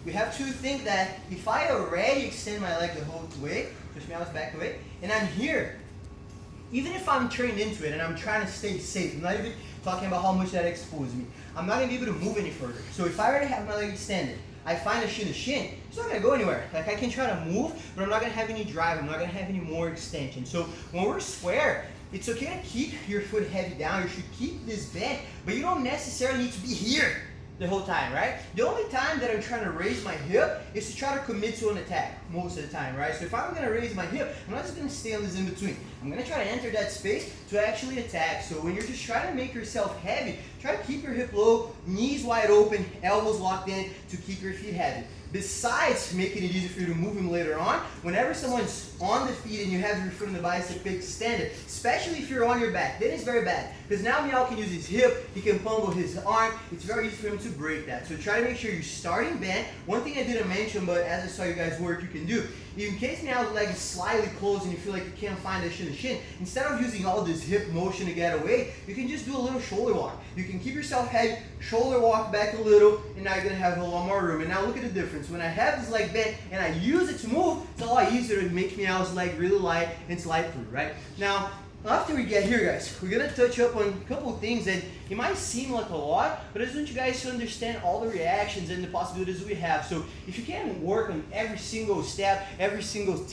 we have to think that if I already extend my leg the whole way, push my arms back away, and I'm here, even if I'm trained into it and I'm trying to stay safe, I'm not even talking about how much that exposes me, I'm not going to be able to move any further. So if I already have my leg extended, I find a shin to shin, it's not going to go anywhere. Like I can try to move, but I'm not going to have any drive, I'm not going to have any more extension. So when we're square, it's okay to keep your foot heavy down, you should keep this bent, but you don't necessarily need to be here the whole time, right? The only time that I'm trying to raise my hip is to try to commit to an attack most of the time, right? So if I'm gonna raise my hip, I'm not just gonna stay on this in between. I'm gonna try to enter that space to actually attack. So when you're just trying to make yourself heavy, try to keep your hip low, knees wide open, elbows locked in to keep your feet heavy. Besides making it easy for you to move them later on, whenever someone's on the feet and you have your foot in the bicep extended, especially if you're on your back, then it's very bad. Because now Meow can use his hip, he can pummel his arm, it's very easy for him to break that. So try to make sure you're starting bent. One thing I didn't mention, but as I saw you guys work, you can do, in case Meow's leg is slightly closed and you feel like you can't find a shin to shin, instead of using all this hip motion to get away, you can just do a little shoulder walk. You can keep yourself heavy, shoulder walk back a little, and now you're gonna have a lot more room. And now look at the difference. When I have this leg bent and I use it to move, it's a lot easier to make Meow's leg really light and slide through, right? Now, after we get here, guys, we're gonna touch up on a couple of things that it might seem like a lot, but I just want you guys to understand all the reactions and the possibilities we have. So if you can work on every single step, every single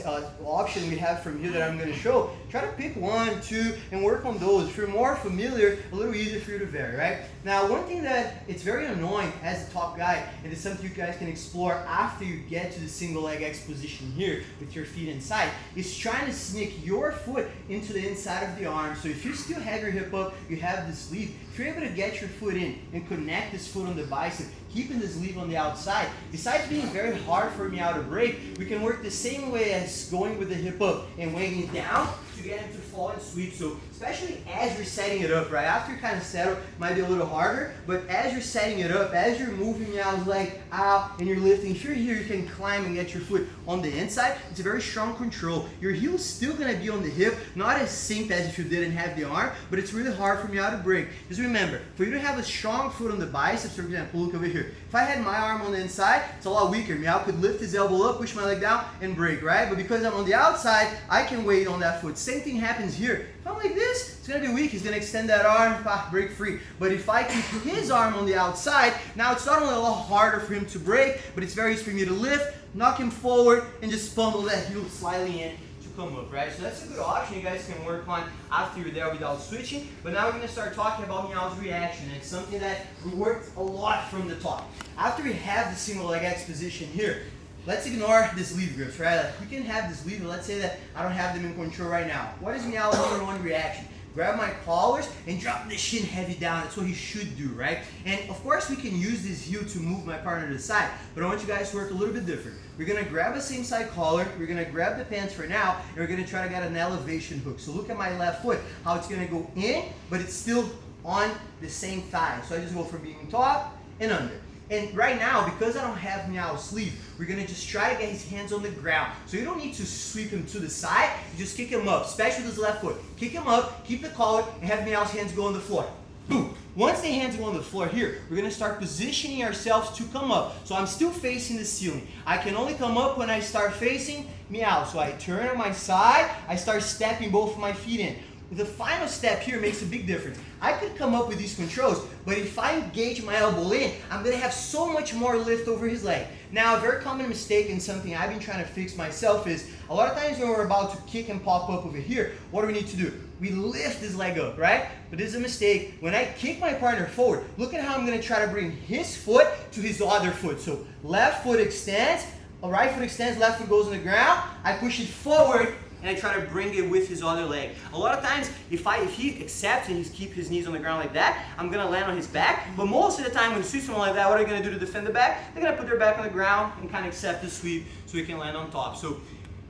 option we have from here that I'm gonna show, try to pick one, two, and work on those. If you're more familiar, a little easier for you to vary, right? Now, one thing that it's very annoying as a top guy, and it's something you guys can explore after you get to the single leg X position here with your feet inside, is trying to sneak your foot into the inside of the arm. So if you still have your hip up, you have the sleeve, if you're able to get your foot in and connect this foot on the bicep, keeping this leaf on the outside, besides being very hard for Meow to break, we can work the same way as going with the hip up and weighing it down to get him to fall and sweep. So especially as you're setting it up, right? After you kind of settle, it might be a little harder, but as you're setting it up, as you're moving Meow's leg out and you're lifting, if you're here, you can climb and get your foot on the inside. It's a very strong control. Your heel's still gonna be on the hip, not as synced as if you didn't have the arm, but it's really hard for Meow to break. Just remember, for you to have a strong foot on the biceps, for example, look over here. If I had my arm on the inside, it's a lot weaker. Meow could lift his elbow up, push my leg down, and break, right? But because I'm on the outside, I can weight on that foot. Same thing happens here. If I'm like this, it's gonna be weak. He's gonna extend that arm, break free. But if I keep his arm on the outside, now it's not only a lot harder for him to break, but it's very easy for me to lift, knock him forward, and just pummel that heel slightly in to come up, right? So that's a good option you guys can work on after you're there without switching. But now we're gonna start talking about Meow's reaction. It's something that we worked a lot from the top. After we have the single leg X position here, let's ignore this lead grips, right? Like we can have this lead, but let's say that I don't have them in control right now. What is Meow's number one reaction? Grab my collars and drop the shin heavy down. That's what he should do, right? And of course we can use this heel to move my partner to the side, but I want you guys to work a little bit different. We're gonna grab a same side collar, we're gonna grab the pants for now, and we're gonna try to get an elevation hook. So look at my left foot, how it's gonna go in, but it's still on the same thigh. So I just go from being top and under. And right now, because I don't have Meow's sleeve, we're gonna just try to get his hands on the ground. So you don't need to sweep him to the side, you just kick him up, especially with his left foot. Kick him up, keep the collar, and have Meow's hands go on the floor. Boom. Once the hands go on the floor here, we're gonna start positioning ourselves to come up. So I'm still facing the ceiling. I can only come up when I start facing Meow. So I turn on my side, I start stepping both of my feet in. The final step here makes a big difference. I could come up with these controls, but if I engage my elbow in, I'm gonna have so much more lift over his leg. Now, a very common mistake and something I've been trying to fix myself is, a lot of times when we're about to kick and pop up over here, what do we need to do? We lift his leg up, right? But this is a mistake. When I kick my partner forward, look at how I'm gonna try to bring his foot to his other foot. So left foot extends, right foot extends, left foot goes on the ground, I push it forward, and I try to bring it with his other leg. A lot of times, if he accepts and he's keep his knees on the ground like that, I'm gonna land on his back. But most of the time, when you sweep someone like that, what are you gonna do to defend the back? They're gonna put their back on the ground and kind of accept the sweep so he can land on top. So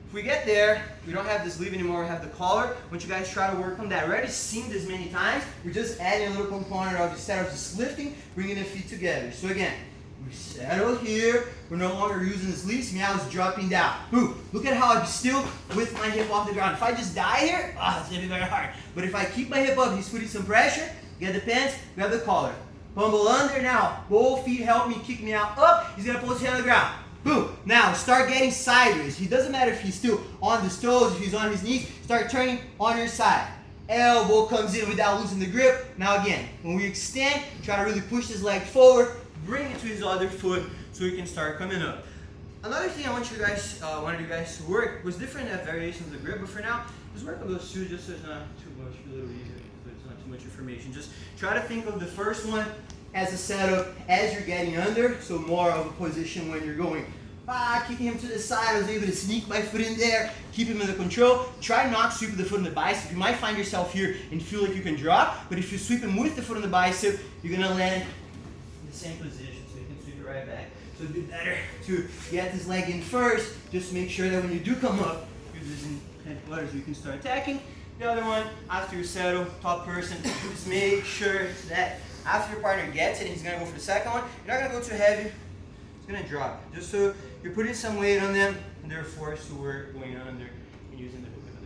if we get there, we don't have this leave anymore, we have the collar. I want you guys to try to work on that. We've already seen this many times. We're just adding a little component of, instead of just lifting, bringing the feet together. So again, we settle here. We're no longer using this leash. Meow is dropping down. Ooh, look at how I'm still with my hip off the ground. If I just die here, it's gonna be very hard. But if I keep my hip up, he's putting some pressure. Get the pants, grab the collar. Bumble under now. Both feet help me, kick me out. Up. He's going to pull his head on the ground. Boom. Now start getting sideways. It doesn't matter if he's still on his toes, if he's on his knees. Start turning on your side. Elbow comes in without losing the grip. Now again, when we extend, try to really push this leg forward. Bring it to his other foot so he can start coming up. Another thing I wanted you guys to work was different variations of the grip, but for now, just work on those two just so it's not too much, a little easier, so it's not too much information. Just try to think of the first one as a setup as you're getting under, so more of a position when you're going, kicking him to the side. I was able to sneak my foot in there, keep him under control. Try not to sweep with the foot on the bicep. You might find yourself here and feel like you can drop, but if you sweep him with the foot on the bicep, you're gonna land in the same position, so you can sweep it right back. So it'd be better to get this leg in first, just make sure that when you do come up, you're using head so you can start attacking. The other one, after you settle, top person, just make sure that after your partner gets it, and he's gonna go for the second one, you're not gonna go too heavy, it's gonna drop. Just so you're putting some weight on them, and they're forced to work going under and using the hook of the